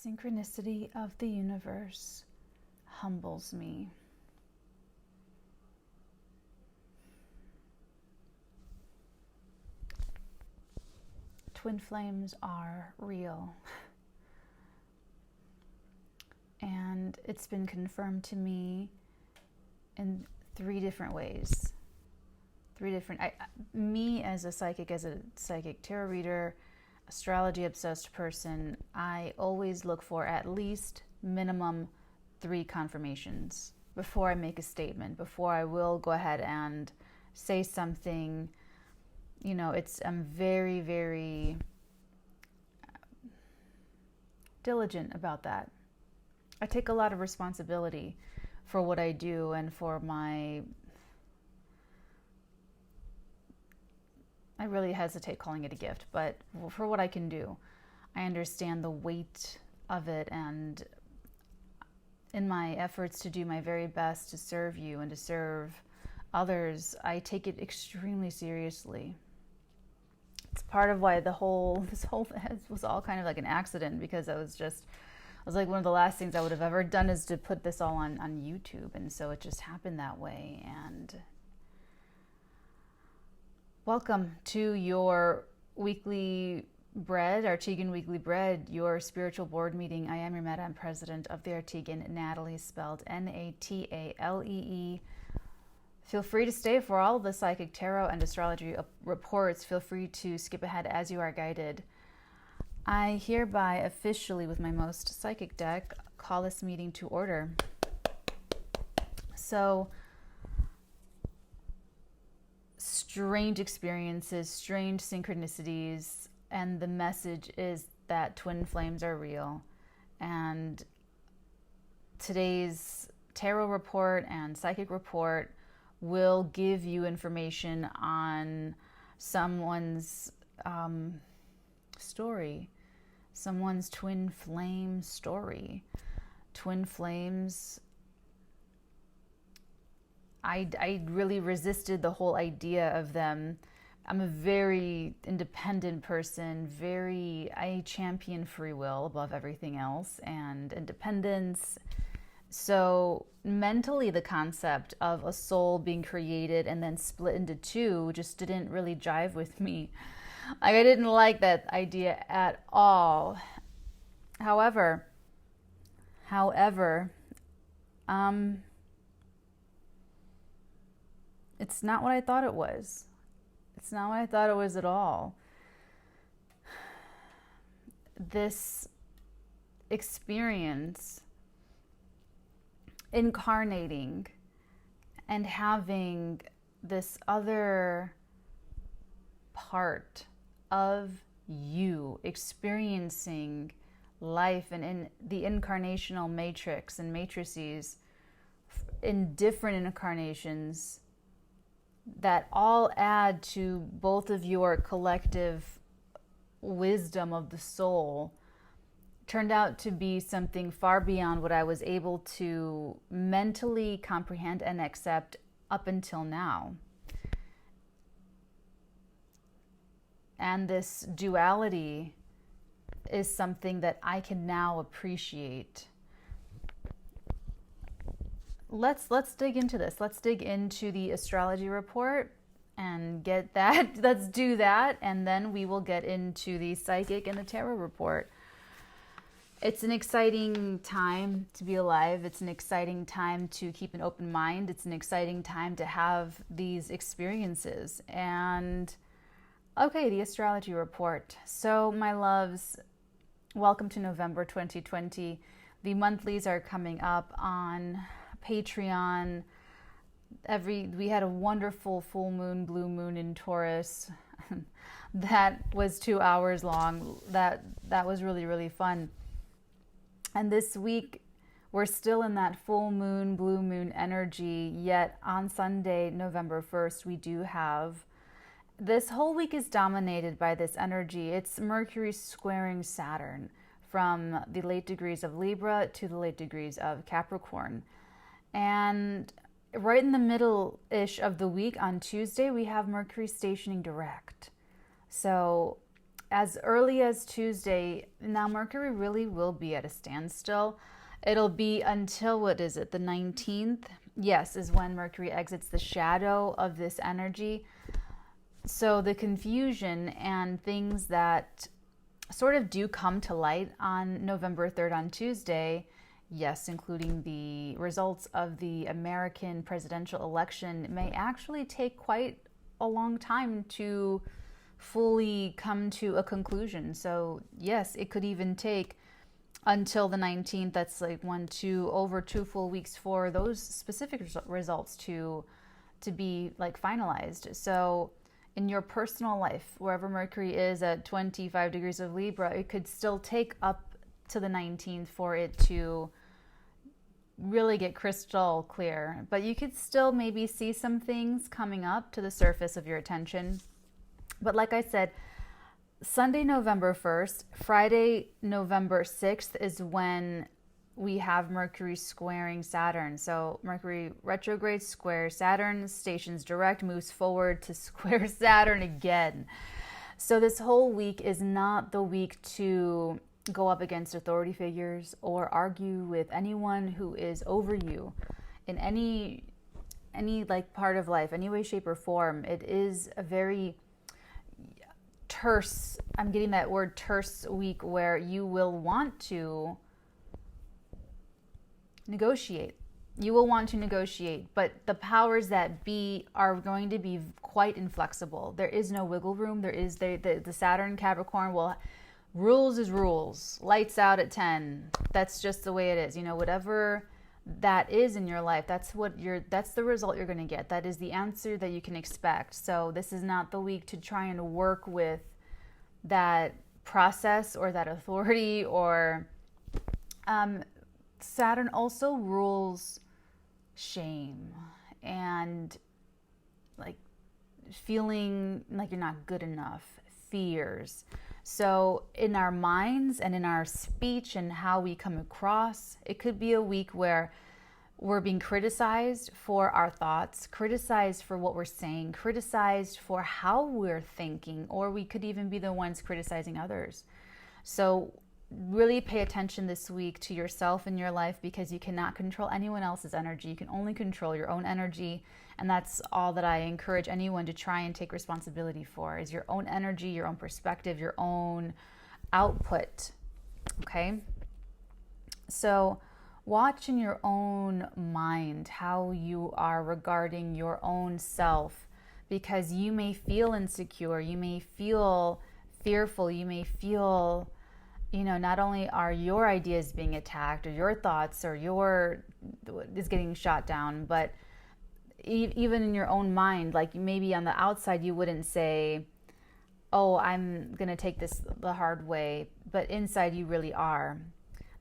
synchronicity of the universe humbles me. Twin flames are real. And it's been confirmed to me in 3 different ways. Me as a psychic tarot reader, astrology obsessed person, I always look for at least minimum 3 confirmations before I make a statement, before I will go ahead and say something. You know, I'm very, very diligent about that. I take a lot of responsibility for what I do and for I really hesitate calling it a gift, but for what I can do. I understand the weight of it, and in my efforts to do my very best to serve you and to serve others, I take it extremely seriously. It's part of why this whole was all kind of like an accident, because I was like, one of the last things I would have ever done is to put this all on YouTube, and so it just happened that way. And welcome to your weekly bread, Arteagan Weekly Bread, your spiritual board meeting. I am your Madam President of the Arteagan, Natalee, spelled Natalee. Feel free to stay for all of the psychic tarot and astrology reports. Feel free to skip ahead as you are guided. I hereby officially, with my most psychic deck, call this meeting to order. So, strange experiences, strange synchronicities, and the message is that twin flames are real. And today's tarot report and psychic report will give you information on someone's story, someone's twin flame story. Twin flames, I really resisted the whole idea of them. I'm a very independent person, I champion free will above everything else and independence. So mentally, the concept of a soul being created and then split into 2 just didn't really jive with me. I didn't like that idea at all. However, it's not what I thought it was. It's not what I thought it was at all. This experience, incarnating and having this other part of you experiencing life and in the incarnational matrix and matrices in different incarnations that all add to both of your collective wisdom of the soul, turned out to be something far beyond what I was able to mentally comprehend and accept up until now. And this duality is something that I can now appreciate. Let's dig into this. Let's dig into the astrology report and get that. Let's do that, and then we will get into the psychic and the tarot report. It's an exciting time to be alive. It's an exciting time to keep an open mind. It's an exciting time to have these experiences. And okay, the astrology report. So my loves, welcome to November 2020. The monthlies are coming up on Patreon. We had a wonderful full moon, blue moon in Taurus. That was 2 hours long. That was really, really fun. And this week, we're still in that full moon, blue moon energy, yet on Sunday, November 1st, we do have, this whole week is dominated by this energy. It's Mercury squaring Saturn from the late degrees of Libra to the late degrees of Capricorn. And right in the middle-ish of the week on Tuesday, we have Mercury stationing direct. So as early as Tuesday, now Mercury really will be at a standstill. It'll be until, what is it, the 19th? Yes, is when Mercury exits the shadow of this energy. So the confusion and things that sort of do come to light on November 3rd on Tuesday, yes, including the results of the American presidential election, may actually take quite a long time to fully come to a conclusion. So yes, it could even take until the 19th. That's like over 2 full weeks for those specific results to be like finalized. So in your personal life, wherever Mercury is at 25 degrees of Libra, it could still take up to the 19th for it to really get crystal clear. But you could still maybe see some things coming up to the surface of your attention. But like I said, Sunday, November 1st, Friday, November 6th is when we have Mercury squaring Saturn. So Mercury retrograde square Saturn, stations direct, moves forward to square Saturn again. So this whole week is not the week to go up against authority figures or argue with anyone who is over you in any like part of life, any way, shape, or form. It is a very terse, I'm getting that word terse week, where you will want to negotiate. You will want to negotiate, but the powers that be are going to be quite inflexible. There is no wiggle room. There is the Saturn Capricorn will, rules is rules. Lights out at 10. That's just the way it is. You know, whatever that is in your life, that's the result you're going to get. That is the answer that you can expect. So this is not the week to try and work with that process or that authority or Saturn also rules shame and like feeling like you're not good enough, fears. So in our minds and in our speech and how we come across, it could be a week where we're being criticized for our thoughts, criticized for what we're saying, criticized for how we're thinking, or we could even be the ones criticizing others. So really pay attention this week to yourself and your life, because you cannot control anyone else's energy. You can only control your own energy. And that's all that I encourage anyone to try and take responsibility for, is your own energy, your own perspective, your own output. Okay? So watch in your own mind how you are regarding your own self, because you may feel insecure, you may feel fearful, you may feel, you know, not only are your ideas being attacked or your thoughts or is getting shot down, but even in your own mind, like maybe on the outside you wouldn't say, oh, I'm going to take this the hard way, but inside you really are.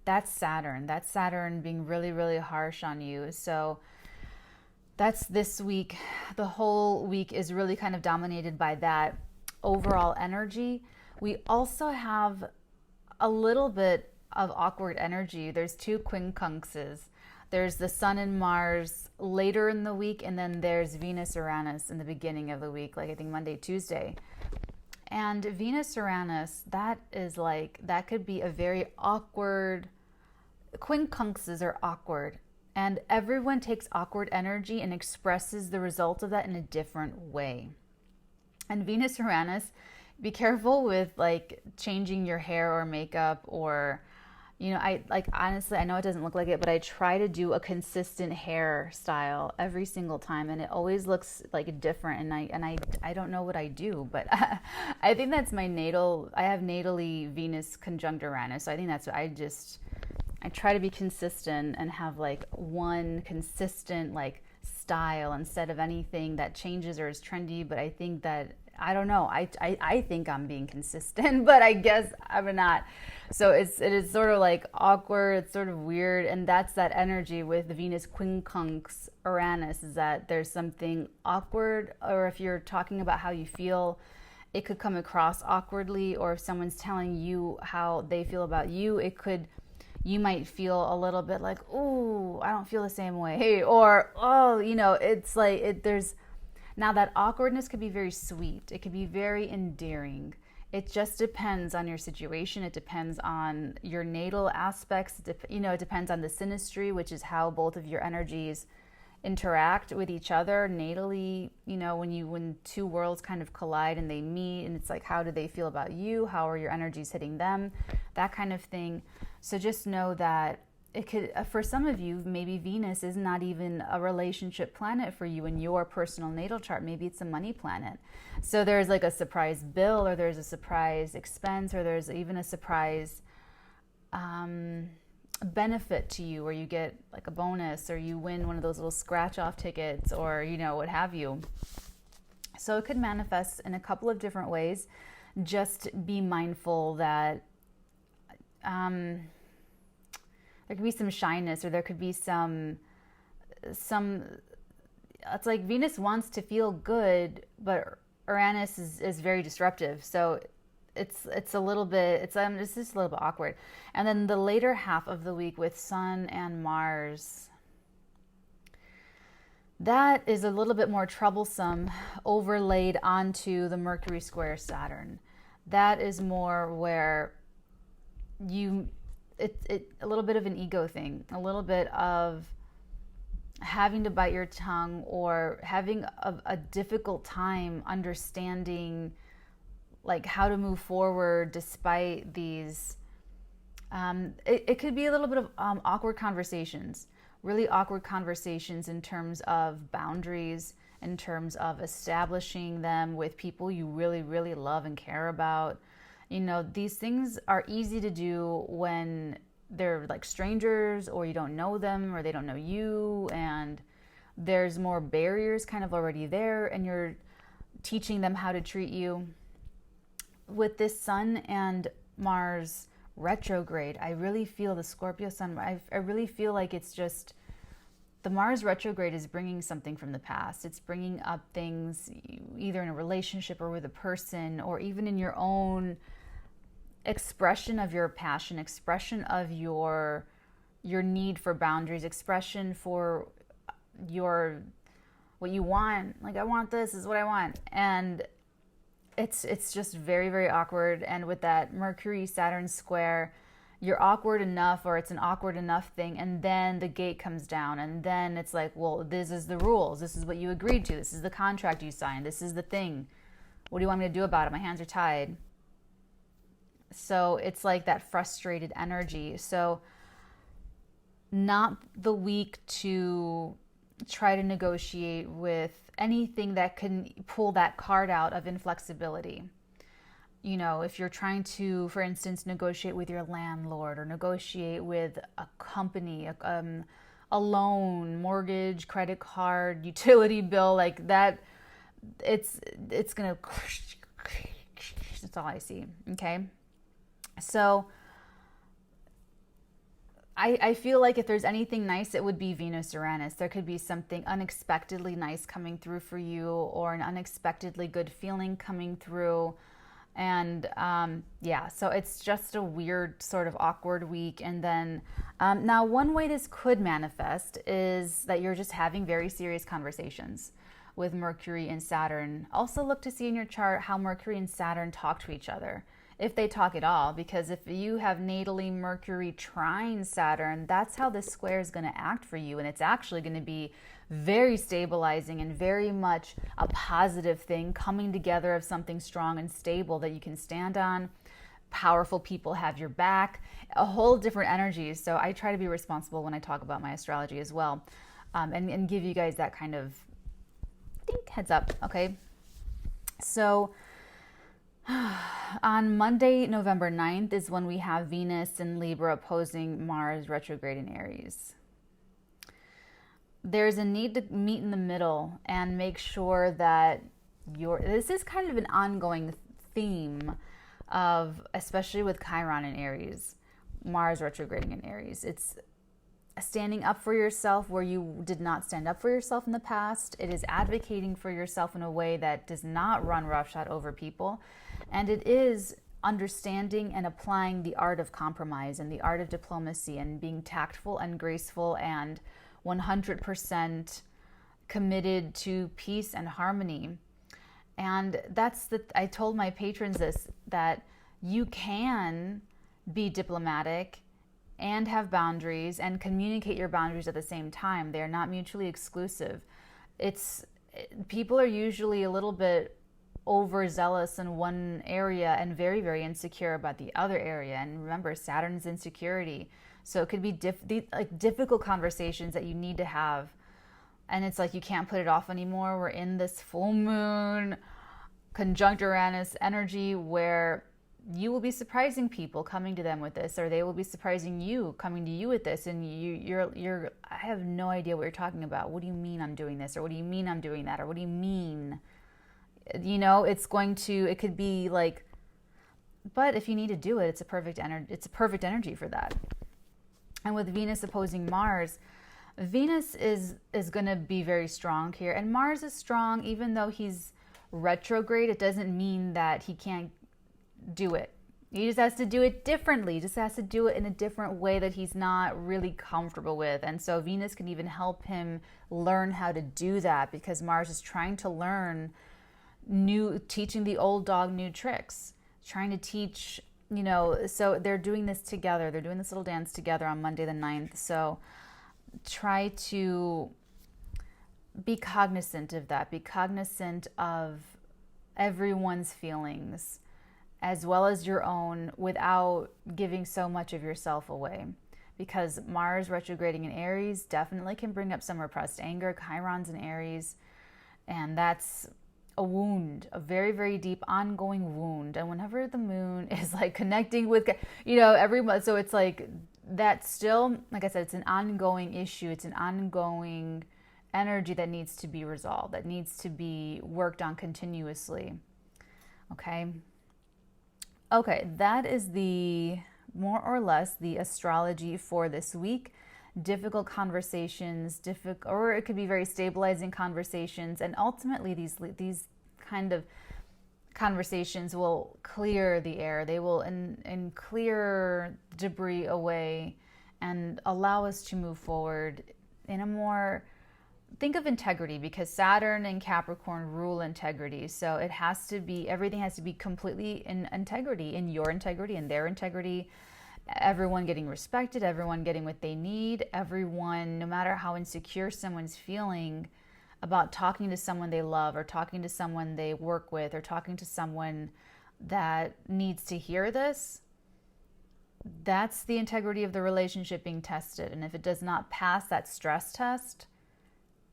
That's Saturn being really, really harsh on you. So that's this week. The whole week is really kind of dominated by that overall energy. We also have a little bit of awkward energy. There's 2 quincunxes. There's the Sun and Mars later in the week, and then there's Venus Uranus in the beginning of the week, like I think Monday, Tuesday. And Venus Uranus, that could be a very awkward, quincunxes are awkward. And everyone takes awkward energy and expresses the result of that in a different way. And Venus Uranus, be careful with like changing your hair or makeup, or, you know, honestly, I know it doesn't look like it, but I try to do a consistent hairstyle every single time, and it always looks like different. And I don't know what I do, but I think that's I have natally Venus conjunct Uranus. So I think that's what I try to be consistent and have like one consistent like style instead of anything that changes or is trendy. But I think that, I don't know, I think I'm being consistent, but I guess I'm not. So it is sort of like awkward, it's sort of weird, and that's that energy with the Venus quincunx Uranus, is that there's something awkward, or if you're talking about how you feel, it could come across awkwardly, or if someone's telling you how they feel about you, you might feel a little bit like, ooh, I don't feel the same way, or, oh, you know, it's like, now that awkwardness could be very sweet. It could be very endearing. It just depends on your situation. It depends on your natal aspects. It depends on the synastry, which is how both of your energies interact with each other natally. When two worlds kind of collide and they meet, and it's like, how do they feel about you? How are your energies hitting them? That kind of thing. So just know that it could, for some of you, maybe Venus is not even a relationship planet for you in your personal natal chart. Maybe it's a money planet. So there's like a surprise bill, or there's a surprise expense, or there's even a surprise benefit to you, or you get like a bonus, or you win one of those little scratch off tickets, or what have you. So it could manifest in a couple of different ways. Just be mindful that there could be some shyness, or there could be some it's like Venus wants to feel good, but Uranus is very disruptive. So it's a little bit, it's just a little bit awkward. And then the later half of the week with Sun and Mars, that is a little bit more troublesome, overlaid onto the Mercury square Saturn. That is more where a little bit of an ego thing, a little bit of having to bite your tongue, or having a difficult time understanding like how to move forward despite these. It could be a little bit of awkward conversations, really awkward conversations in terms of boundaries, in terms of establishing them with people you really, really love and care about. These things are easy to do when they're like strangers, or you don't know them, or they don't know you, and there's more barriers kind of already there, and you're teaching them how to treat you. With this Sun and Mars retrograde, I really feel the Scorpio Sun, I really feel like it's just, the Mars retrograde is bringing something from the past. It's bringing up things either in a relationship or with a person, or even in your own expression of your passion, expression of your need for boundaries, expression for what you want. Like, I want this is what I want. And it's just very, very awkward. And with that Mercury Saturn square, you're awkward enough, or it's an awkward enough thing, and then the gate comes down, and then it's like, well, this is the rules, this is what you agreed to, this is the contract you signed, this is the thing, what do you want me to do about it? My hands are tied. So it's like that frustrated energy. So not the week to try to negotiate with anything that can pull that card out of inflexibility. If you're trying to, for instance, negotiate with your landlord, or negotiate with a company, a loan, mortgage, credit card, utility bill, like that, it's gonna, that's all I see. Okay. So I feel like if there's anything nice, it would be Venus Uranus. There could be something unexpectedly nice coming through for you, or an unexpectedly good feeling coming through. And so it's just a weird sort of awkward week. And then now one way this could manifest is that you're just having very serious conversations with Mercury and Saturn. Also look to see in your chart how Mercury and Saturn talk to each other, if they talk at all, because if you have natally Mercury trine Saturn, that's how this square is going to act for you. And it's actually going to be very stabilizing and very much a positive thing, coming together of something strong and stable that you can stand on. Powerful people have your back, a whole different energies. So I try to be responsible when I talk about my astrology as well, and give you guys that kind of heads up. Okay. So on Monday, November 9th is when we have Venus in Libra opposing Mars retrograde in Aries. There's a need to meet in the middle and make sure that this is kind of an ongoing theme of, especially with Chiron in Aries, Mars retrograding in Aries. It's standing up for yourself where you did not stand up for yourself in the past. It is advocating for yourself in a way that does not run roughshod over people. And it is understanding and applying the art of compromise and the art of diplomacy, and being tactful and graceful and 100% committed to peace and harmony. And I told my patrons this, that you can be diplomatic and have boundaries and communicate your boundaries at the same time. They're not mutually exclusive. People are usually a little bit overzealous in one area and very, very insecure about the other area. And remember, Saturn's insecurity. So it could be difficult conversations that you need to have. And it's like you can't put it off anymore. We're in this full moon conjunct Uranus energy where you will be surprising people coming to them with this, or they will be surprising you coming to you with this, and you're I have no idea what you're talking about. What do you mean I'm doing this? Or what do you mean I'm doing that? Or what do you mean? It could be like, but if you need to do it, it's a perfect energy for that. And with Venus opposing Mars, Venus is going to be very strong here, and Mars is strong even though he's retrograde. It doesn't mean that he can't do it. He just has to do it differently. He just has to do it in a different way that he's not really comfortable with. And so Venus can even help him learn how to do that, because Mars is trying to learn teaching the old dog new tricks, trying to teach, so they're doing this together. They're doing this little dance together on Monday the 9th. So try to be cognizant of that. Be cognizant of everyone's feelings as well as your own, without giving so much of yourself away. Because Mars retrograding in Aries definitely can bring up some repressed anger. Chiron's in Aries, and that's a wound, a very, very deep ongoing wound. And whenever the moon is like connecting with, everyone, so it's like that's still, like I said, it's an ongoing issue. It's an ongoing energy that needs to be resolved, that needs to be worked on continuously. Okay, that is more or less the astrology for this week. Difficult conversations, or it could be very stabilizing conversations, and ultimately these kind of conversations will clear the air. They will and clear debris away and allow us to move forward in a more, think of integrity, because Saturn and Capricorn rule integrity. So everything has to be completely in integrity, in your integrity, in their integrity. Everyone getting respected, everyone getting what they need, everyone, no matter how insecure someone's feeling about talking to someone they love, or talking to someone they work with, or talking to someone that needs to hear this, that's the integrity of the relationship being tested. And if it does not pass that stress test,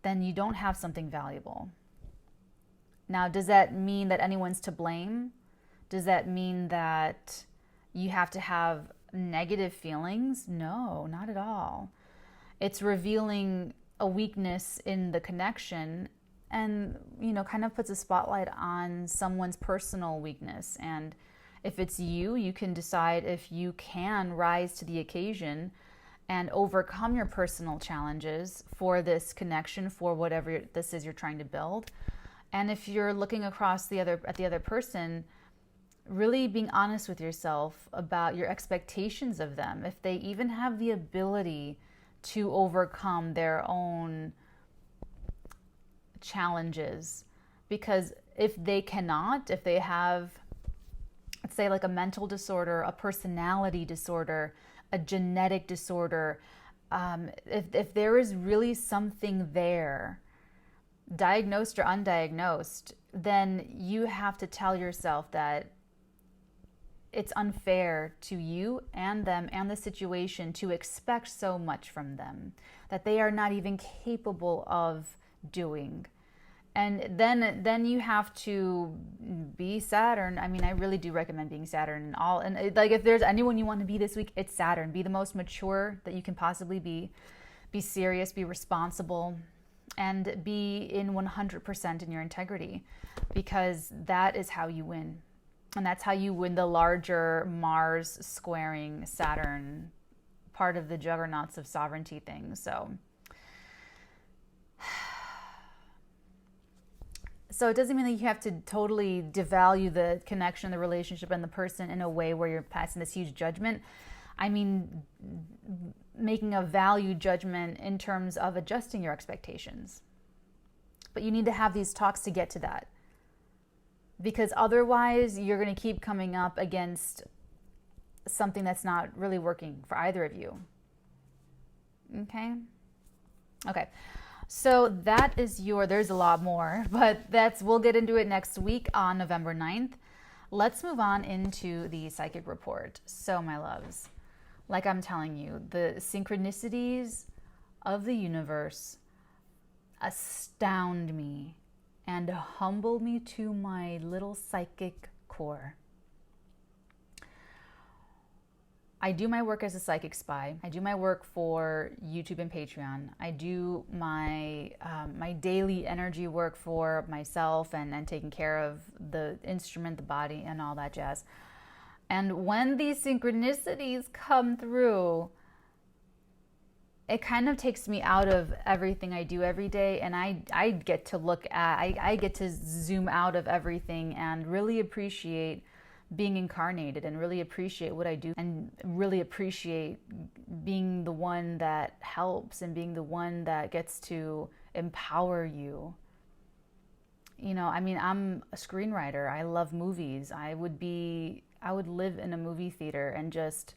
then you don't have something valuable. Now, does that mean that anyone's to blame? Does that mean that you have to have negative feelings? No, not at all. It's revealing a weakness in the connection, and kind of puts a spotlight on someone's personal weakness. And if it's you can decide if you can rise to the occasion and overcome your personal challenges for this connection, for whatever this is you're trying to build. And if you're looking across at the other person, really being honest with yourself about your expectations of them, if they even have the ability to overcome their own challenges. Because if they cannot, if they have, let's say, like a mental disorder, a personality disorder, a genetic disorder, if there is really something there, diagnosed or undiagnosed, then you have to tell yourself that it's unfair to you and them and the situation to expect so much from them that they are not even capable of doing. And then you have to be Saturn. I mean, I really do recommend being Saturn and like if there's anyone you want to be this week, it's Saturn. Be the most mature that you can possibly be. Be serious, be responsible, and be in 100% in your integrity, because that is how you win. And that's how you win the larger Mars squaring Saturn, part of the juggernauts of sovereignty thing. So it doesn't mean that you have to totally devalue the connection, the relationship, and the person in a way where you're passing this huge judgment. I mean, making a value judgment in terms of adjusting your expectations. But you need to have these talks to get to that. because otherwise you're going to keep coming up against something that's not really working for either of you. Okay. So that is there's a lot more, but we'll get into it next week on November 9th. Let's move on into the psychic report. So my loves, like I'm telling you, the synchronicities of the universe astound me and humble me to my little psychic core. I do my work as a psychic spy. I do my work for YouTube and Patreon. I do my my daily energy work for myself and taking care of the instrument, the body, and all that jazz. And when these synchronicities come through, it kind of takes me out of everything I do every day, and I get to look at, I get to zoom out of everything and really appreciate being incarnated and really appreciate what I do and really appreciate being the one that helps and being the one that gets to empower you. You know, I mean, I'm a screenwriter. I love movies. I would live in a movie theater and just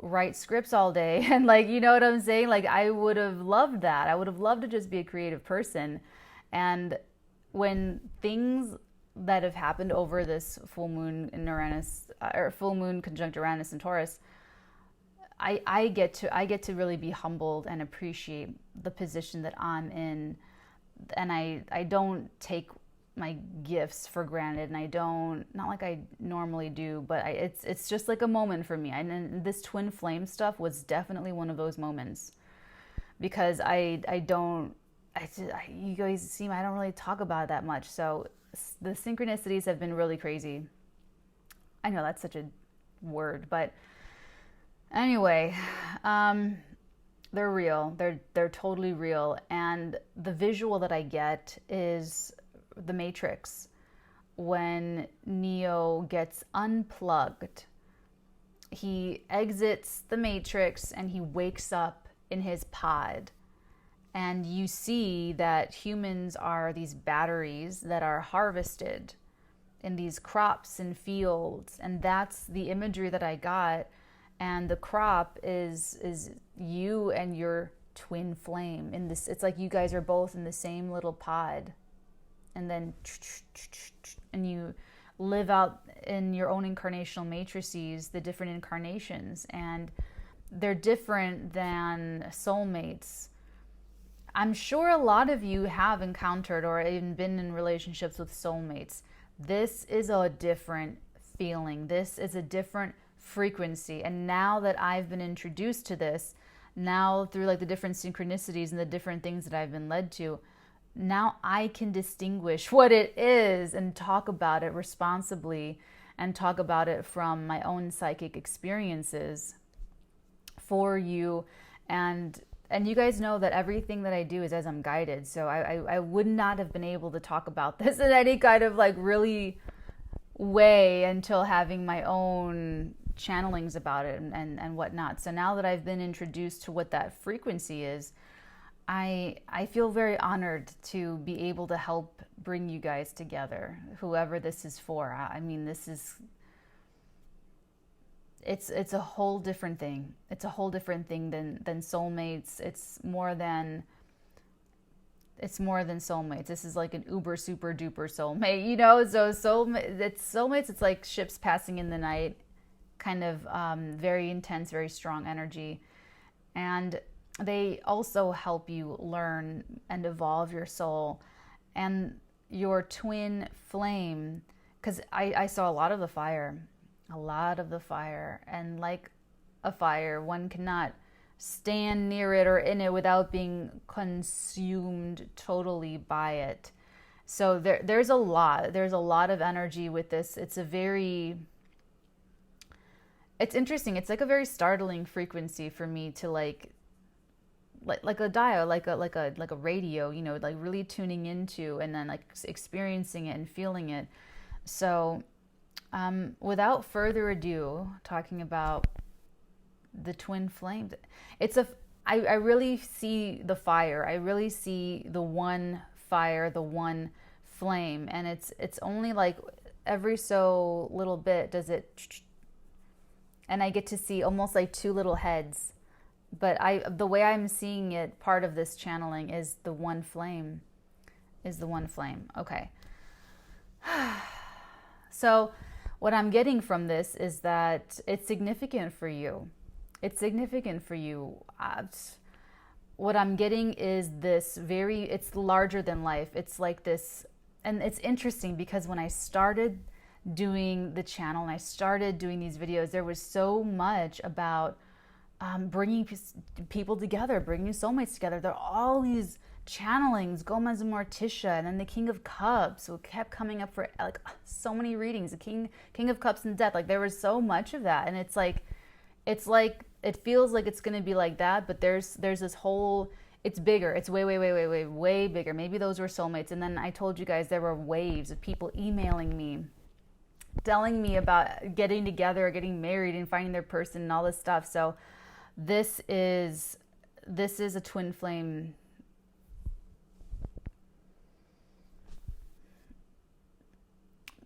write scripts all day. And like, you know what I'm saying? Like, I would have loved that. I would have loved to just be a creative person. And when things that have happened over this full moon in Uranus, or full moon conjunct Uranus and Taurus, I get to really be humbled and appreciate the position that I'm in, and I don't take my gifts for granted, and I don't, not like I normally do, but it's just like a moment for me. And this twin flame stuff was definitely one of those moments, because you guys see, I don't really talk about it that much. So the synchronicities have been really crazy. I know that's such a word, but anyway, they're real. They're totally real. And the visual that I get is the Matrix, when Neo gets unplugged. He exits the Matrix and he wakes up in his pod. And you see that humans are these batteries that are harvested in these crops and fields. And that's the imagery that I got. And the crop is you and your twin flame in this. It's like you guys are both in the same little pod. And then and you live out in your own incarnational matrices, the different incarnations. And they're different than soulmates. I'm sure a lot of you have encountered or even been in relationships with soulmates. This is a different feeling. This is a different frequency. And now that I've been introduced to this, now through like the different synchronicities and the different things that I've been led to, now I can distinguish what it is and talk about it responsibly and talk about it from my own psychic experiences for you. And you guys know that everything that I do is as I'm guided. So I would not have been able to talk about this in any kind of like really way until having my own channelings about it and whatnot. So now that I've been introduced to what that frequency is, I feel very honored to be able to help bring you guys together, whoever this is for. I mean, this is... It's a whole different thing. It's a whole different thing than soulmates. It's more than soulmates. This is like an uber super duper soulmate, you know? So soulmates, it's like ships passing in the night, kind of very intense, very strong energy. And they also help you learn and evolve your soul. And your twin flame, because I saw a lot of the fire, and like a fire, one cannot stand near it or in it without being consumed totally by it. So there's a lot of energy with this. It's interesting. It's like a very startling frequency for me to like a dial, like a radio, you know, like really tuning into and then like experiencing it and feeling it. So without further ado, talking about the twin flames, I really see the fire. I really see the one fire, the one flame, and it's only like every so little bit does it, and I get to see almost like two little heads. But the way I'm seeing it, part of this channeling is the one flame. Okay. So what I'm getting from this is that it's significant for you. What I'm getting is it's larger than life. It's like this, and it's interesting because when I started doing the channel and I started doing these videos, there was so much about bringing people together, bringing soulmates together. There are all these channelings, Gomez and Morticia, and then the King of Cups, who kept coming up for like so many readings. The King of Cups and Death, like there was so much of that, and it's like it feels like it's gonna be like that, but there's this whole. It's bigger. It's way bigger. Maybe those were soulmates, and then I told you guys there were waves of people emailing me, telling me about getting together, getting married, and finding their person, and all this stuff. So this is a twin flame.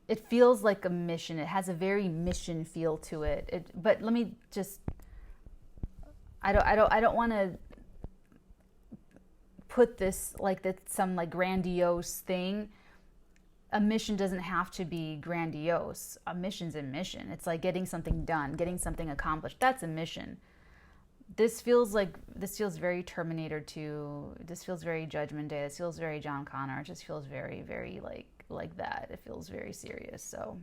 It feels like a mission. It has a very mission feel to it. But let me just. I don't want to put this like that some like grandiose thing. A mission doesn't have to be grandiose. A mission's a mission. It's like getting something done, getting something accomplished. That's a mission. This feels very Terminator 2. This feels very Judgment Day. This feels very John Connor. It just feels very, very like that. It feels very serious. So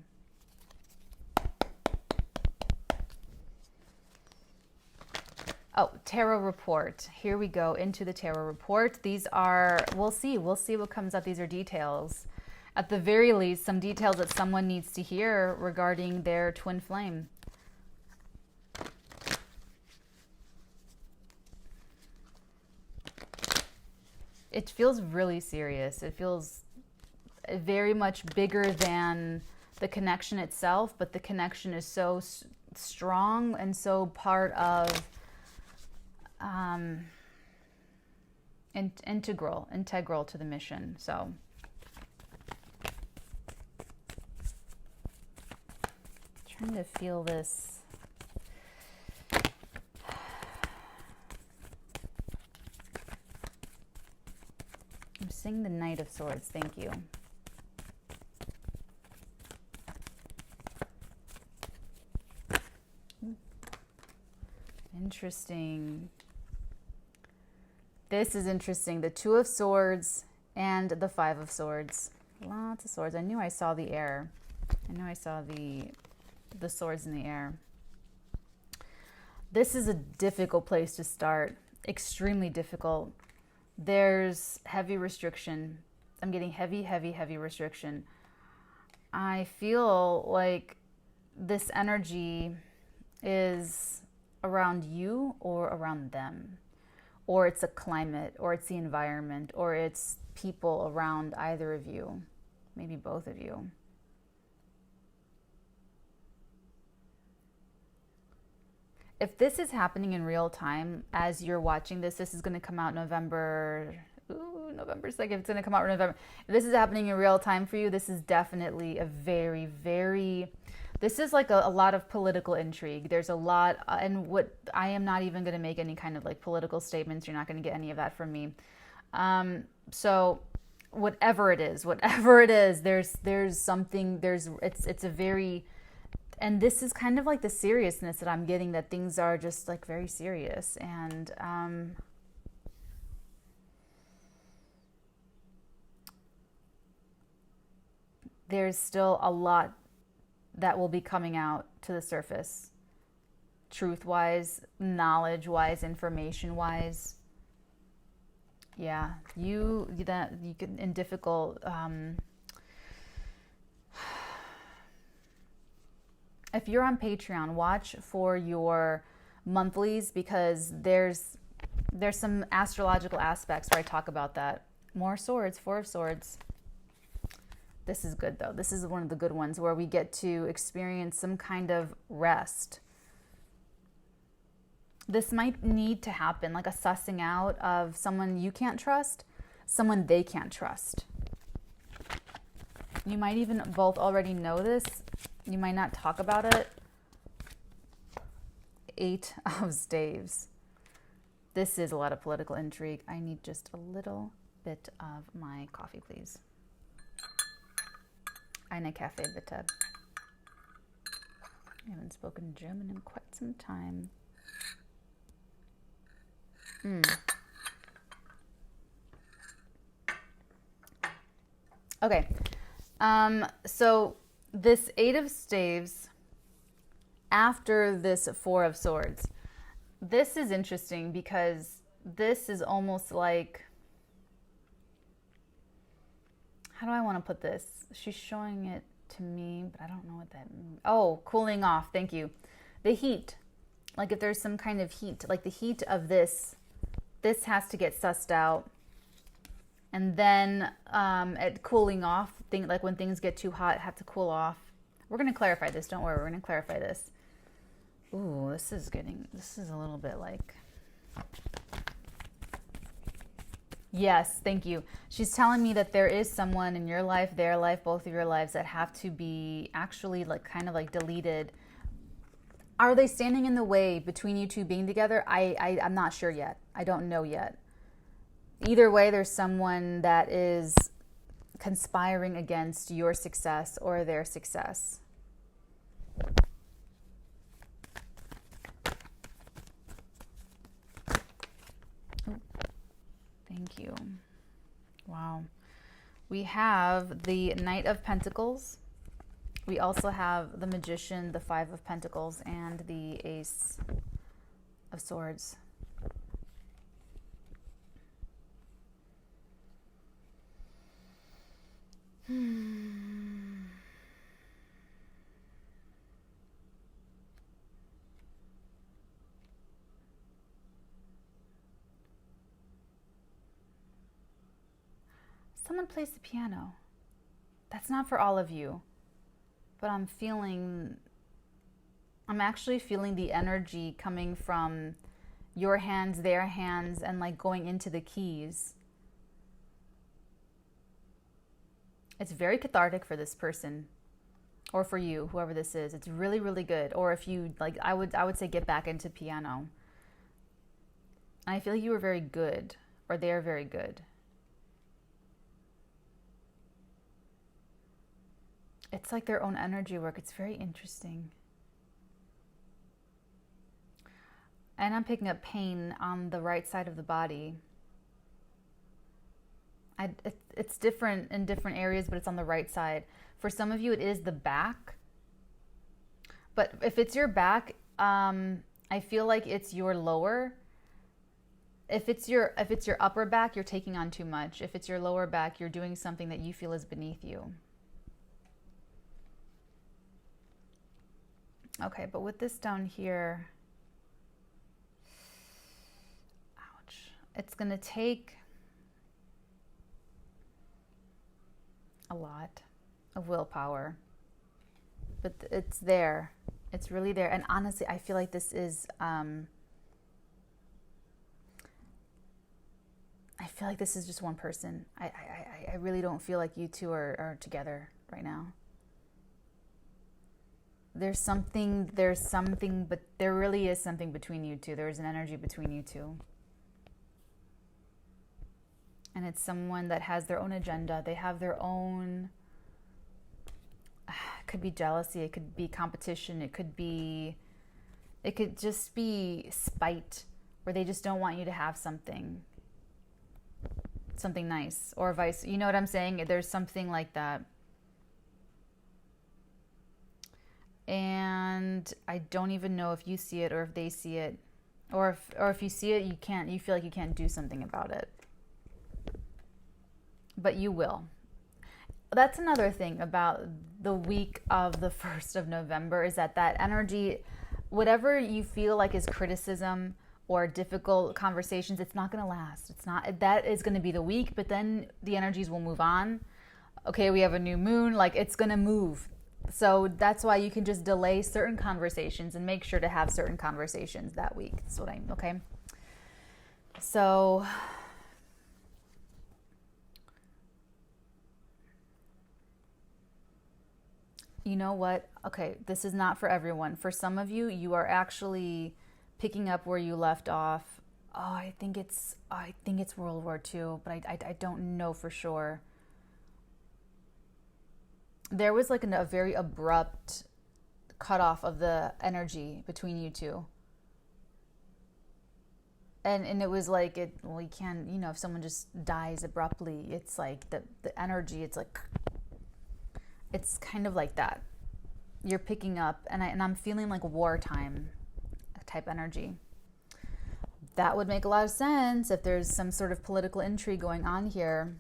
Tarot report. Here we go into the tarot report. These are, we'll see what comes up. These are details. At the very least, some details that someone needs to hear regarding their twin flame. It feels really serious. It feels very much bigger than the connection itself, but the connection is so strong and so part of integral to the mission. So trying to feel this. I'm seeing the Knight of Swords. Thank you. Interesting. This is interesting. The Two of Swords and the Five of Swords. Lots of swords. I knew I saw the air. I knew I saw the swords in the air. This is a difficult place to start. Extremely difficult. There's heavy restriction. I'm getting heavy restriction. I feel like this energy is around you or around them, or it's a climate, or it's the environment, or it's people around either of you, maybe both of you. If this is happening in real time as you're watching this, this is going to come out November 2nd. It's going to come out in November. If this is happening in real time for you, this is definitely a very, very, this is like a lot of political intrigue. There's a lot, and what I am not even going to make any kind of like political statements. You're not going to get any of that from me. So whatever it is, there's something, it's a very, and this is kind of like the seriousness that I'm getting, that things are just like very serious. And there's still a lot that will be coming out to the surface, truth-wise, knowledge-wise, information-wise. Yeah, you can, in difficult, if you're on Patreon, watch for your monthlies, because there's some astrological aspects where I talk about that. More swords, Four of Swords. This is good though. This is one of the good ones where we get to experience some kind of rest. This might need to happen, like a sussing out of someone you can't trust, someone they can't trust. You might even both already know this. You might not talk about it. 8 of Staves. This is a lot of political intrigue. I need just a little bit of my coffee, please. Eine Kaffee, bitte. I haven't spoken German in quite some time. Okay. So this 8 of Staves after this 4 of Swords. This is interesting because this is almost like, how do I want to put this? She's showing it to me, but I don't know what that means. Oh, cooling off. Thank you. The heat. Like if there's some kind of heat, like the heat of this has to get sussed out. And then at cooling off, like when things get too hot, have to cool off. We're going to clarify this. Don't worry. We're going to clarify this. Ooh, this is a little bit like, yes, thank you. She's telling me that there is someone in your life, their life, both of your lives that have to be actually like kind of like deleted. Are they standing in the way between you two being together? I'm not sure yet. I don't know yet. Either way, there's someone that is conspiring against your success or their success. Thank you. Wow. We have the Knight of Pentacles. We also have the Magician, the 5 of Pentacles, and the Ace of Swords. Someone plays the piano. That's not for all of you, but I'm actually feeling the energy coming from your hands, their hands, and like going into the keys. It's very cathartic for this person, or for you, whoever this is. It's really, really good. Or if you like, I would say get back into piano. I feel you are very good, or they are very good. It's like their own energy work. It's very interesting. And I'm picking up pain on the right side of the body. It's different in different areas, but it's on the right side. For some of you, it is the back. But if it's your back, I feel like it's your lower. If it's your upper back, you're taking on too much. If it's your lower back, you're doing something that you feel is beneath you. Okay, but with this down here, ouch, it's going to take a lot of willpower, but it's there. It's really there. And honestly, I feel like this is, I feel like this is just one person. I really don't feel like you two are together right now. There's something, but there really is something between you two. There is an energy between you two. And it's someone that has their own agenda. They have their own, it could be jealousy, it could be competition, it could just be spite, where they just don't want you to have something nice, or vice, you know what I'm saying? There's something like that. And I don't even know if you see it or if they see it, or if you see it, you feel like you can't do something about it. But you will. That's another thing about the week of the 1st of November, is that energy, whatever you feel like is criticism or difficult conversations, it's not going to last. It's not, that is going to be the week, but then the energies will move on. Okay, we have a new moon, like it's going to move. So that's why you can just delay certain conversations and make sure to have certain conversations that week. That's what okay? So You know what? Okay, this is not for everyone. For some of you, you are actually picking up where you left off. Oh, I think it's World War II, but I don't know for sure. There was like a very abrupt cutoff of the energy between you two. And it was like you can't, if someone just dies abruptly, it's like the energy, it's like it's kind of like that. You're picking up, and I'm feeling like wartime type energy. That would make a lot of sense if there's some sort of political intrigue going on here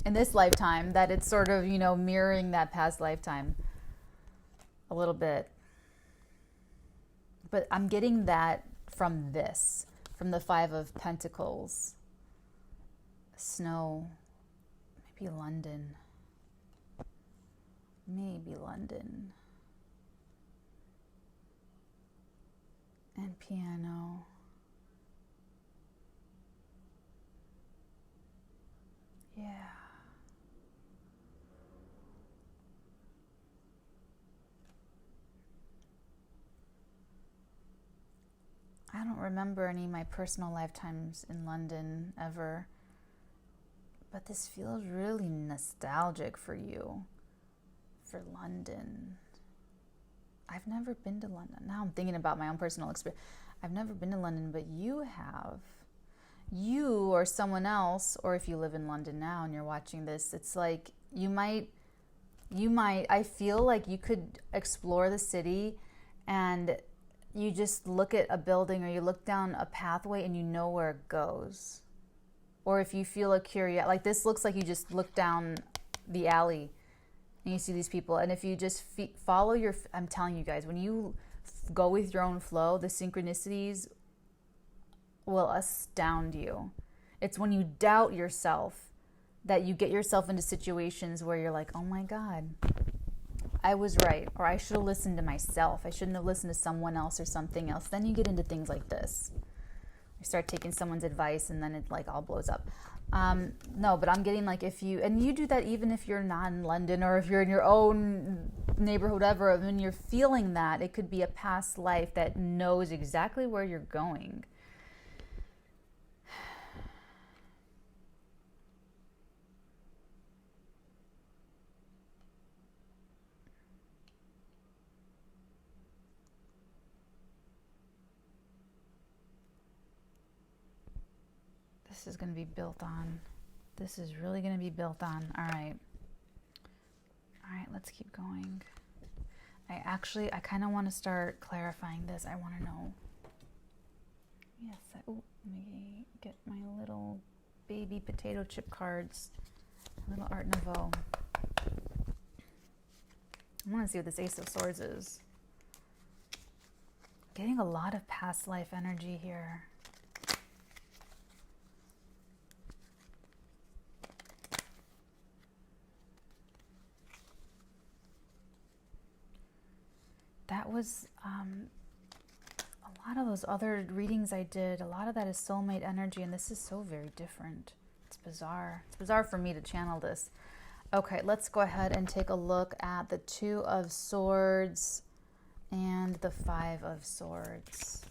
in this lifetime, that it's sort of, mirroring that past lifetime a little bit. But I'm getting that from the Five of Pentacles. Snow. Maybe London. And piano. Yeah. I don't remember any of my personal lifetimes in London ever, but this feels really nostalgic for you, for London. I've never been to London. Now I'm thinking about my own personal experience. I've never been to London, but you have. You or someone else, or if you live in London now and you're watching this, it's like you might, I feel like you could explore the city and you just look at a building or you look down a pathway and you know where it goes. Or if you feel a curiosity, like this looks like you just look down the alley and you see these people. And if you just follow I'm telling you guys, when you go with your own flow, the synchronicities will astound you. It's when you doubt yourself that you get yourself into situations where you're like, oh my God, I was right, or I should have listened to myself. I shouldn't have listened to someone else or something else. Then you get into things like this. You start taking someone's advice and then it like all blows up. No, but I'm getting like and you do that even if you're not in London or if you're in your own neighborhood, whatever, when you're feeling that, it could be a past life that knows exactly where you're going. This is going to be built on. This is really going to be built on. All right, let's keep going. I kind of want to start clarifying this. I want to know. Yes, let me get my little baby potato chip cards. Little Art Nouveau. I want to see what this Ace of Swords is. Getting a lot of past life energy here. That was a lot of those other readings I did. A lot of that is soulmate energy, and this is so very different. It's bizarre. It's bizarre for me to channel this. Okay, let's go ahead and take a look at the Two of Swords and the Five of Swords.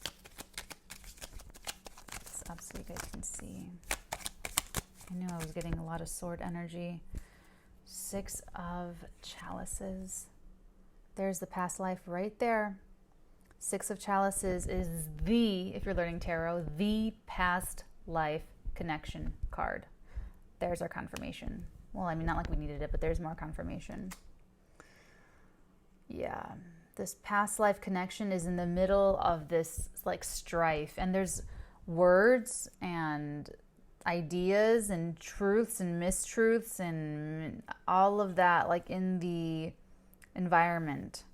It's up so you guys can see. I knew I was getting a lot of sword energy. Six of Chalices. There's the past life right there. Six of Chalices is if you're learning tarot, the past life connection card. There's our confirmation. Well, I mean, not like we needed it, but there's more confirmation. Yeah, this past life connection is in the middle of this like strife, and there's words and ideas and truths and mistruths and all of that like in the environment.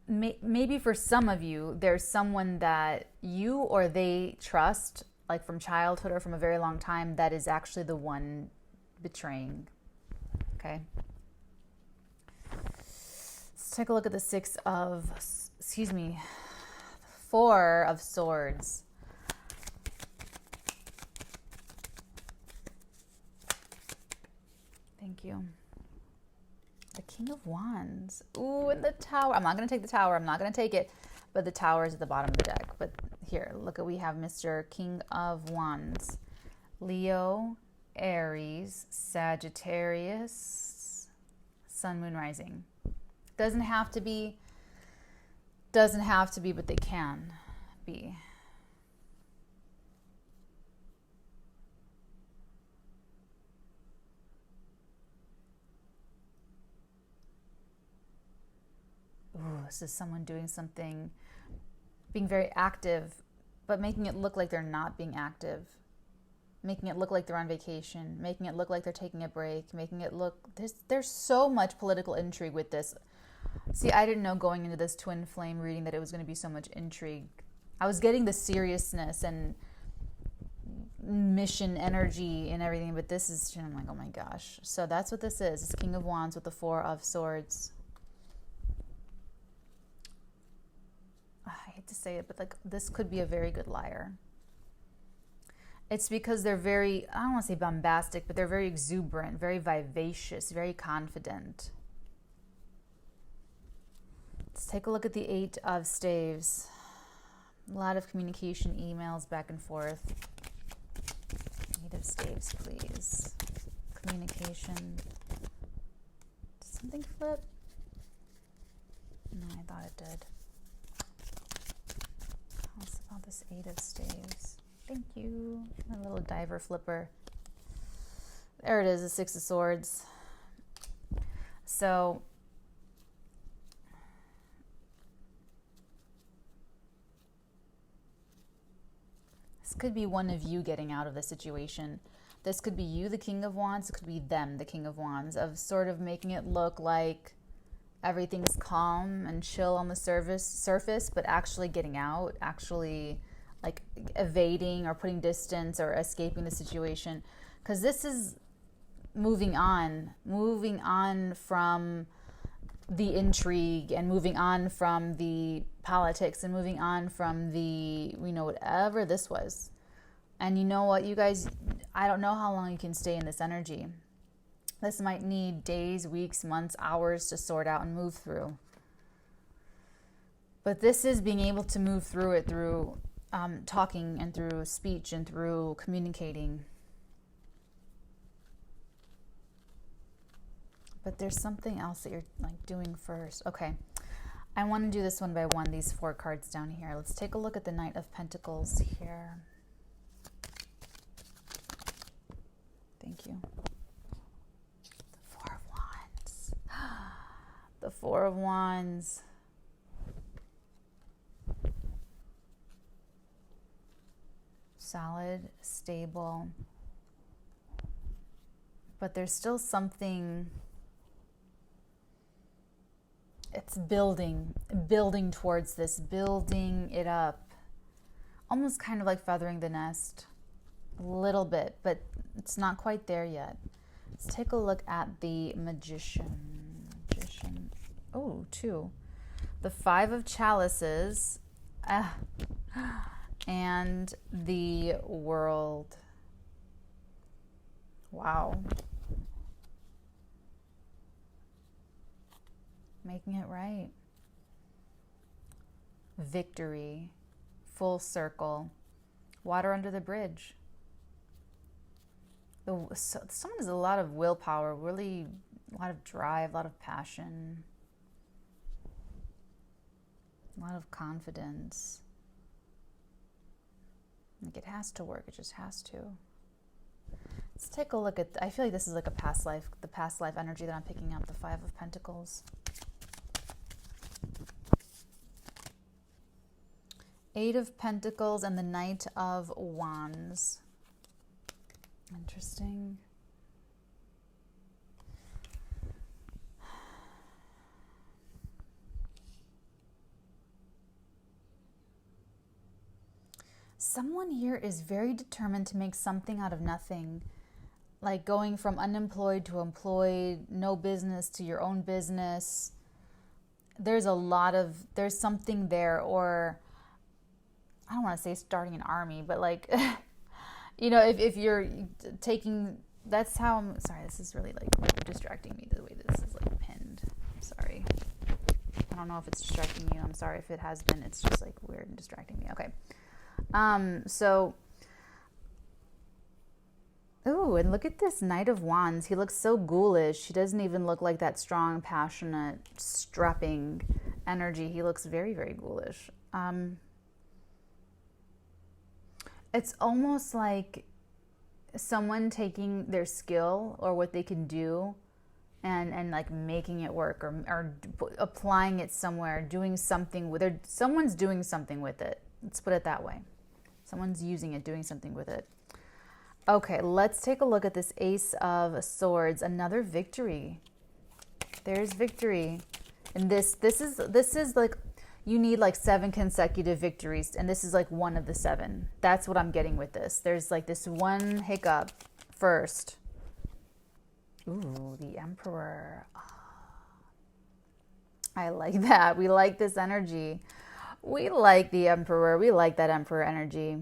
Maybe for some of you, there's someone that you or they trust, like from childhood or from a very long time, that is actually the one betraying. Okay. Let's take a look at the Four of Swords. Thank you. The King of Wands. Ooh, and the Tower. I'm not going to take the Tower. I'm not going to take it. But the Tower is at the bottom of the deck. But here, look at, we have Mr. King of Wands. Leo, Aries, Sagittarius, Sun, Moon, Rising. Doesn't have to be, but they can be. Ooh, this is someone doing something, being very active, but making it look like they're not being active. Making it look like they're on vacation. Making it look like they're taking a break. Making it look... There's so much political intrigue with this. See, I didn't know going into this twin flame reading that it was going to be so much intrigue. I was getting the seriousness and mission energy and everything, but this is... I'm like, oh my gosh. So that's what this is. It's King of Wands with the Four of Swords. I hate to say it, but like, this could be a very good liar. It's because they're very, I don't want to say bombastic, but they're very exuberant, very vivacious, very confident. Let's take a look at the Eight of Staves. A lot of communication, emails back and forth. Eight of Staves, please. Communication. Did something flip? No, I thought it did. Tell us about this Eight of Staves. Thank you. A little diver flipper. There it is, the Six of Swords. So, this could be one of you getting out of the situation. This could be you, the King of Wands. It could be them, the King of Wands, of sort of making it look like everything's calm and chill on the surface, but actually getting out, actually like evading or putting distance or escaping the situation. Because this is moving on from the intrigue and moving on from the politics and moving on from the, whatever this was. And you know what, you guys, I don't know how long you can stay in this energy. This might need days, weeks, months, hours to sort out and move through. But this is being able to move through it through talking and through speech and through communicating. But there's something else that you're like doing first. Okay, I want to do this one by one, these 4 cards down here. Let's take a look at the Knight of Pentacles here. Thank you. The Four of Wands. The Four of Wands. Solid, stable, but there's still something, it's building towards this, building it up, almost kind of like feathering the nest, a little bit, but it's not quite there yet. Let's take a look at the Magician. Oh, 2. The Five of Chalices. And the World. Wow. Making it right. Victory. Full circle. Water under the bridge. Someone has a lot of willpower, really a lot of drive, a lot of passion, a lot of confidence. Like, it has to work. It just has to. Let's take a look at, I feel like this is like a past life, the past life energy that I'm picking up, the Five of Pentacles. Eight of Pentacles and the Knight of Wands. Interesting. Someone here is very determined to make something out of nothing, like going from unemployed to employed, no business to your own business. There's something there, or I don't want to say starting an army, but like, if you're taking that's how I'm sorry, this is really like distracting me the way this is like pinned. Sorry. I don't know if it's distracting you. I'm sorry if it has been. It's just like weird and distracting me. Okay. So ooh, and look at this Knight of Wands. He looks so ghoulish. He doesn't even look like that strong, passionate, strapping energy. He looks very, very ghoulish. It's almost like someone taking their skill or what they can do and like making it work or applying it somewhere, doing something with it. Someone's doing something with it. Let's put it that way. Someone's using it, doing something with it. Okay, let's take a look at this Ace of Swords. Another victory. There's victory. And this is like, you need like 7 consecutive victories, and this is like one of the 7. That's what I'm getting with this. There's like this one hiccup first. Ooh, the Emperor. I like that. We like this energy. We like the Emperor. We like that Emperor energy.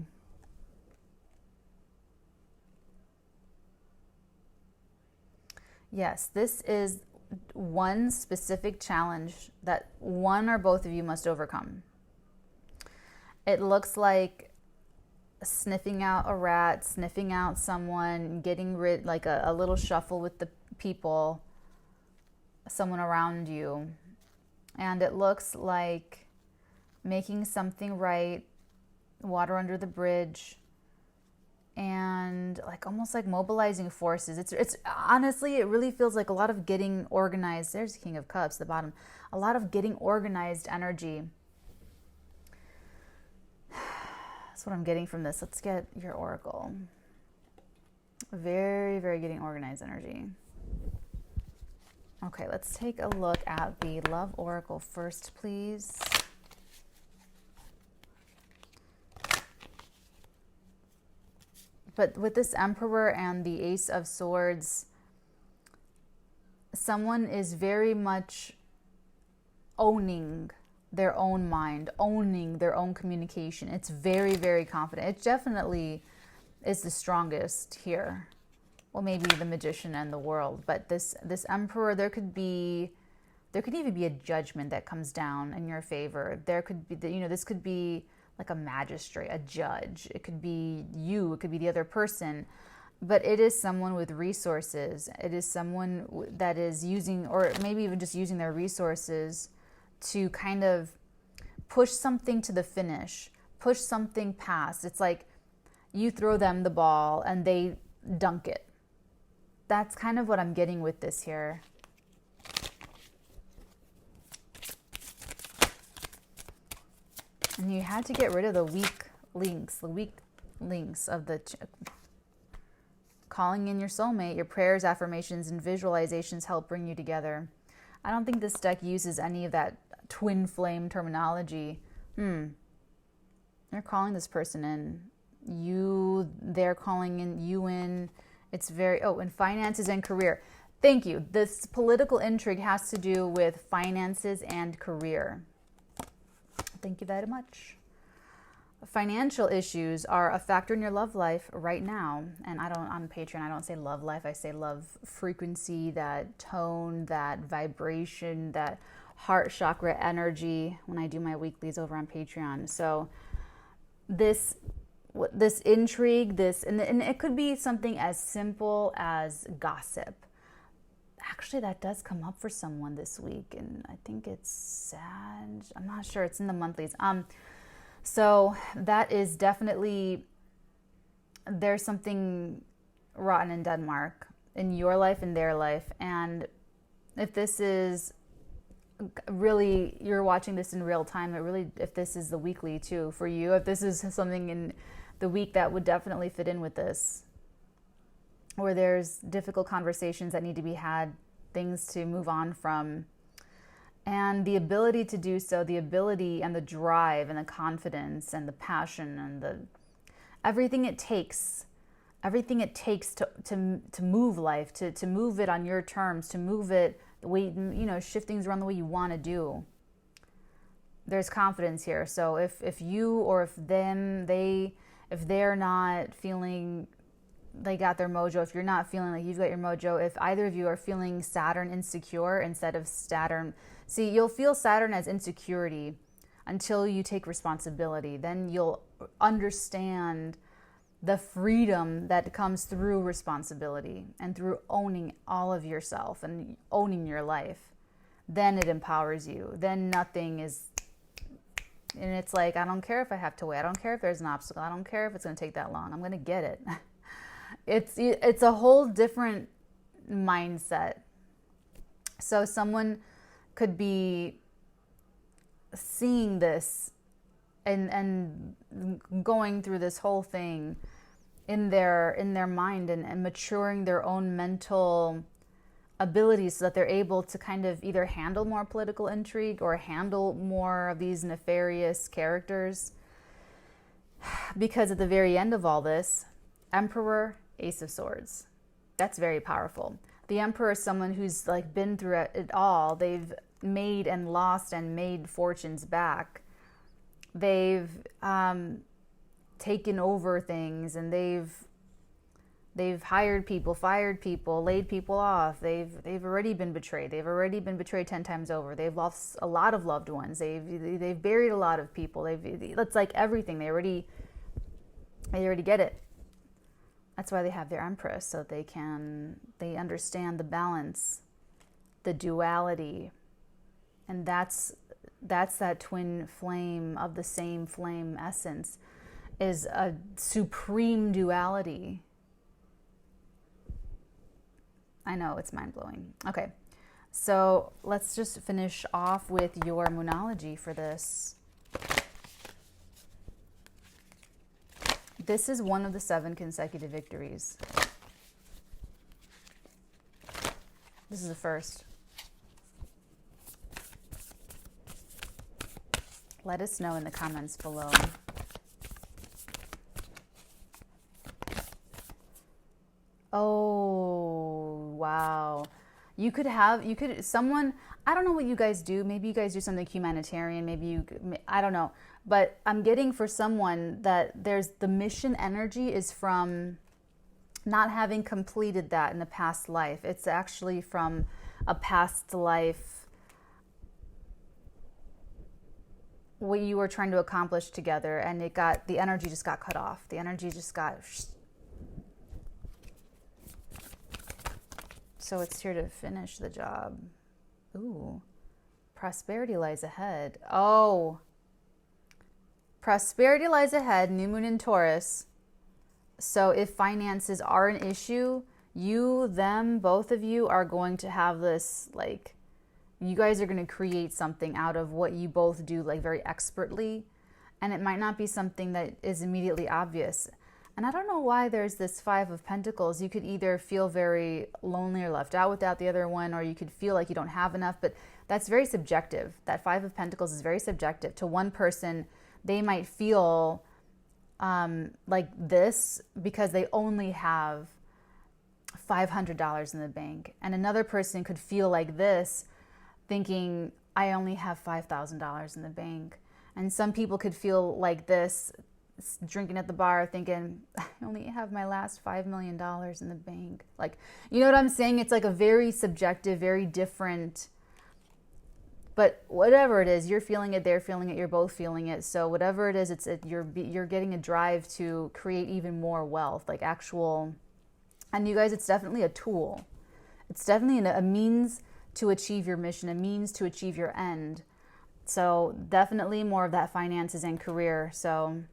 Yes, this is one specific challenge that one or both of you must overcome. It looks like sniffing out a rat, sniffing out someone, getting rid, like a little shuffle with the people, someone around you. And it looks like making something right, water under the bridge, and like almost like mobilizing forces. It's honestly, it really feels like a lot of getting organized. There's King of Cups at the bottom. A lot of getting organized energy. That's what I'm getting from this. Let's get your oracle. Very, very getting organized energy. Okay, let's take a look at the love oracle first, please. But with this Emperor and the Ace of Swords, someone is very much owning their own mind, owning their own communication. It's very, very confident. It definitely is the strongest here. Well, maybe the Magician and the World, but this Emperor, there could even be a judgment that comes down in your favor. There could be, this could be like a magistrate, a judge. It could be you, it could be the other person, but it is someone with resources. It is someone that is using, or maybe even just using their resources to kind of push something to the finish, push something past. It's like you throw them the ball and they dunk it. That's kind of what I'm getting with this here. And you had to get rid of the weak links of the calling in your soulmate. Your prayers, affirmations, and visualizations help bring you together. I don't think this deck uses any of that twin flame terminology. They're calling this person in. They're calling you in. It's very, and finances and career. Thank you. This political intrigue has to do with finances and career. Thank you very much. Financial issues are a factor in your love life right now. And on Patreon, I don't say love life. I say love frequency, that tone, that vibration, that heart chakra energy when I do my weeklies over on Patreon. So this intrigue, and it could be something as simple as gossip. Actually, that does come up for someone this week, and I think it's sad. I'm not sure. It's in the monthlies. So that is definitely, there's something rotten in Denmark in your life, in their life. And if this is really, you're watching this in real time, if this is the weekly too for you, if this is something in the week that would definitely fit in with this, or there's difficult conversations that need to be had, things to move on from, and the ability to do so, the ability and the drive and the confidence and the passion and everything it takes to move life, to move it on your terms, to move it the way, shift things around the way you want to do. There's confidence here. So if you or if they're not feeling they got their mojo, if you're not feeling like you've got your mojo, if either of you are feeling Saturn insecure instead of Saturn, see, you'll feel Saturn as insecurity until you take responsibility. Then you'll understand the freedom that comes through responsibility and through owning all of yourself and owning your life. Then it empowers you. Then nothing is, and it's like, I don't care if I have to wait. I don't care if there's an obstacle. I don't care if it's going to take that long. I'm going to get it. It's a whole different mindset. So someone could be seeing this and going through this whole thing in their mind and maturing their own mental abilities so that they're able to kind of either handle more political intrigue or handle more of these nefarious characters. Because at the very end of all this, Emperor, Ace of Swords. That's very powerful. The Emperor is someone who's like been through it all. They've made and lost and made fortunes back. They've taken over things, and they've hired people, fired people, laid people off. They've already been betrayed. They've already been betrayed 10 times over. They've lost a lot of loved ones. They've buried a lot of people. It's like everything. They already get it. That's why they have their Empress, so they understand the balance, the duality, and that's that twin flame of the same flame essence, is a supreme duality. I know, it's mind-blowing. Okay, so let's just finish off with your Moonology for this. This is one of the 7 consecutive victories. This is the first. Let us know in the comments below. Oh, wow. Someone, I don't know what you guys do. Maybe you guys do something humanitarian. I don't know. But I'm getting for someone that the mission energy is from not having completed that in a past life. It's actually from a past life, what you were trying to accomplish together, and the energy just got cut off. The energy just got. So it's here to finish the job. Ooh, prosperity lies ahead. Oh, prosperity lies ahead, new moon in Taurus. So if finances are an issue, both of you are going to have this, like, you guys are going to create something out of what you both do, like, very expertly. And it might not be something that is immediately obvious. And I don't know why there's this 5 of Pentacles. You could either feel very lonely or left out without the other one, or you could feel like you don't have enough, but that's very subjective. That 5 of Pentacles is very subjective. To one person, they might feel like this because they only have $500 in the bank. And another person could feel like this thinking, I only have $5,000 in the bank. And some people could feel like this, drinking at the bar, thinking, I only have my last $5 million in the bank. Like, you know what I'm saying? It's like a very subjective, very different, but whatever it is, you're feeling it, they're feeling it, you're both feeling it. So whatever it is, you're getting a drive to create even more wealth, like actual, and you guys, it's definitely a tool. It's definitely a means to achieve your mission, a means to achieve your end. So definitely more of that finances and career. So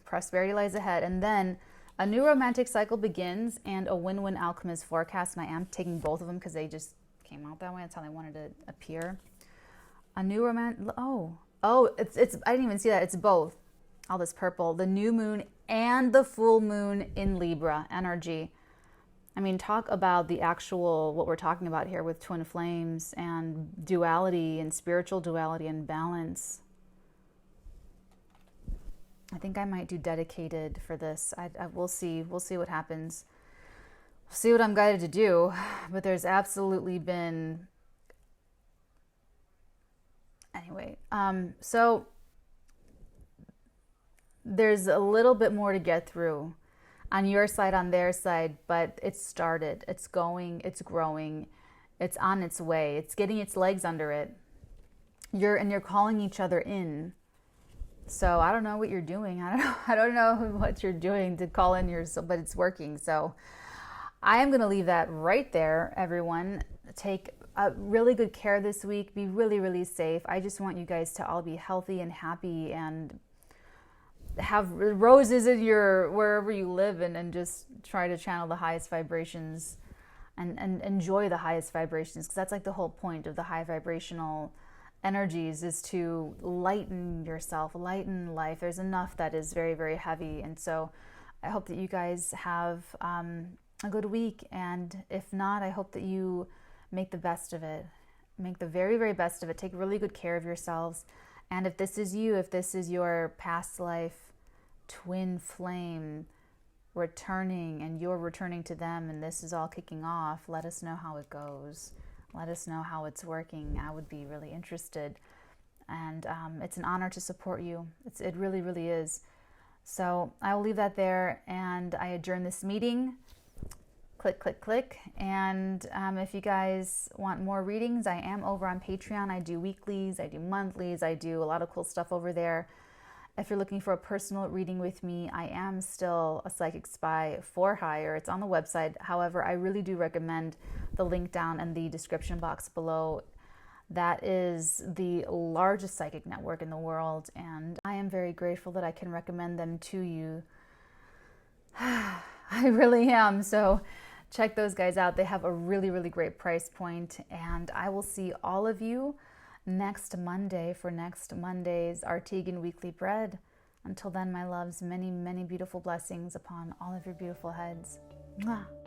prosperity lies ahead. And then a new romantic cycle begins and a win-win outcome is forecast. And I am taking both of them because they just came out that way. That's how they wanted to appear. A new it's I didn't even see that. It's both. All this purple. The new moon and the full moon in Libra energy. I mean, talk about the actual, what we're talking about here with twin flames and duality and spiritual duality and balance. I think I might do dedicated for this. We'll see. We'll see what happens. We'll see what I'm guided to do. But there's absolutely been... Anyway, so there's a little bit more to get through. on your side, on their side, but it's started. It's going, it's growing, it's on its way. It's getting its legs under it. You're calling each other in. So I don't know what you're doing. I don't know what you're doing to call in yourself, but it's working. So I am going to leave that right there, everyone. Take really good care this week. Be really, really safe. I just want you guys to all be healthy and happy and have roses in your wherever you live, and just try to channel the highest vibrations and enjoy the highest vibrations, because that's like the whole point of the high vibrational energies, is to lighten yourself, lighten life. There's enough that is very, very heavy. And so I hope that you guys have a good week. And if not, I hope that you make the best of it. Make the very, very best of it. Take really good care of yourselves. And if this is you, if this is your past life twin flame returning and you're returning to them and this is all kicking off, let us know how it goes. Let us know how it's working. I would be really interested. And it's an honor to support you. It really, really is. So I will leave that there, and I adjourn this meeting. Click, click, click. And if you guys want more readings, I am over on Patreon. I do weeklies, I do monthlies, I do a lot of cool stuff over there. If you're looking for a personal reading with me, I am still a psychic spy for hire. It's on the website. However, I really do recommend the link down in the description box below. That is the largest psychic network in the world, and I am very grateful that I can recommend them to you. I really am. So check those guys out. They have a really, really great price point, and I will see all of you next Monday for next Monday's Arteagan Weekly Bread. Until then, my loves, many, many beautiful blessings upon all of your beautiful heads. Mwah.